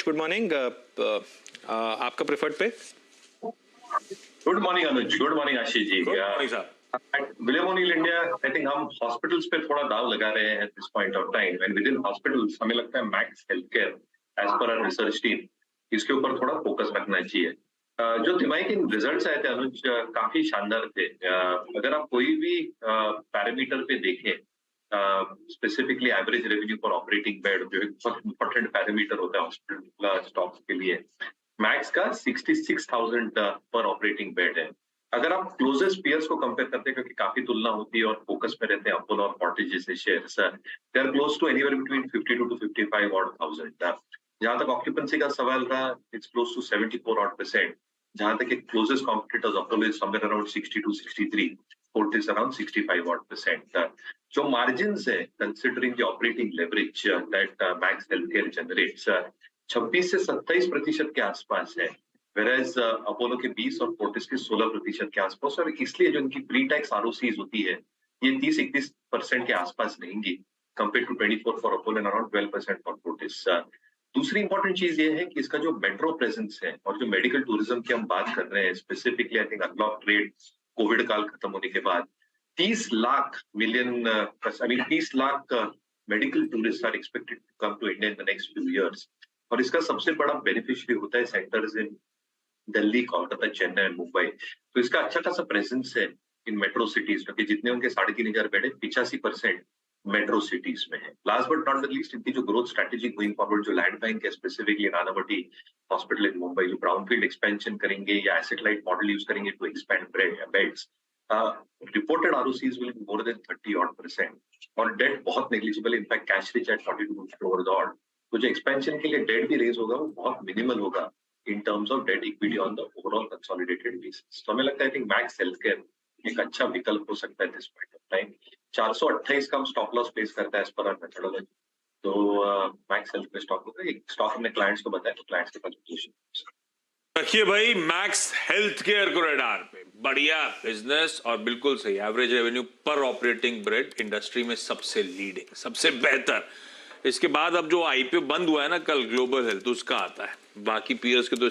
Good morning. आपका preferred pay? Good morning Anuj, good morning Ashish ji. Good morning sir. William O'Neil India, I think हम hospitals पे थोड़ा दाव लगा रहे हैं at this point of time, and within hospitals हमें लगता है Max Healthcare as per our research team इसके ऊपर थोड़ा फोकस रखना चाहिए। जो तिमाही के रिजल्ट्स आए थे अनुज, काफी शानदार थे। अगर आप कोई भी पैरामीटर पे देखें, स्पेसिफिकली एवरेज रेवेन्यू पर ऑपरेटिंग बेड, जो एक बहुत इंपॉर्टेंट पैरामीटर होता है हॉस्पिटल स्टॉक्स के लिए, मैक्स का 66,000 पर ऑपरेटिंग बेड है। अगर आप क्लोजेस्ट पीयर्स को कंपेयर करते हैं, क्योंकि काफी तुलना होती है और फोकस में रहते हैं अपोलो और फोर्टिस जैसे shares, they are close to anywhere between 52 to 55 odd thousand. जहां तक ऑक्यूपेंसी का सवाल रहा, इट्स क्लोज टू 74 ऑड %। जहां तक closest competitors Apollo is somewhere around 62 63, Fortis around 65 odd %। जो मार्जिन्स है considering the operating leverage that max healthcare generates, 26 से 27% के आसपास है, whereas अपोलो के 20 और फोर्टिस के 16% के आसपास, और इसलिए जो इनकी प्री टैक्स आरओसीज होती है ये 30-31% के आसपास रहेंगी, compare to 24 for Apollo and around 12% for Fortis. दूसरी इंपॉर्टेंट चीज ये है कि इसका जो मेट्रो प्रेजेंस है और जो मेडिकल टूरिज्म की हम बात कर रहे हैं, specifically I think unlock trade covid काल खत्म होने के बाद 30 lakh medical tourist are expected to come to India in the next few years. और इसका सबसे बड़ा बेनिफिशियरी होता है centres in Delhi, Kolkata, Chennai and Mumbai. तो इसका अच्छा खासा प्रेजेंस है इन मेट्रो सिटीज, क्योंकि जितने उनके 3,500 बेड है, 85% मेट्रो सिटीज में है। Last but not the least, इनकी जो ग्रोथ स्ट्रेटेजी गोइंग फॉरवर्ड, जो लैंड बैंक है specifically Nanavati hospital in Mumbai, जो ब्राउनफील्ड एक्सपेंशन करेंगे या एसेट लाइट मॉडल यूज करेंगे to expand beds, reported ROCs will be more than 30 odd %, और डेट बहुत negligible, in fact cash rich at 42 crores odd. तो जो एक्सपेंशन के लिए डेट भी रेज होगा वो बहुत मिनिमल होगा in terms of debt equity on the overall consolidated basis। तो हमें लगता है कि मैक्स हेल्थकेयर एक अच्छा विकल्प हो सकता है दिस पॉइंट ऑफ टाइम। 428 का हम स्टॉप लॉस प्लेस करता है एज पर आवर मेथोडोलॉजी। तो मैक्स हेल्थकेयर स्टॉक होगा, एक स्टॉक हमने क्लाइंट्स को बताया, तो क्लाइंट्स के पास पोजीशन रखिए भाई मैक्स हेल्थ केयर को रडार पे। बढ़िया बिजनेस और बिल्कुल सही एवरेज रेवेन्यू पर ऑपरेटिंग बेड इंडस्ट्री में सबसे लीडिंग, सबसे बेहतर। इसके बाद अब जो आईपीओ बंद हुआ है ना कल, ग्लोबल हेल्थ, उसका आता है। बाकी पीयर्स के तो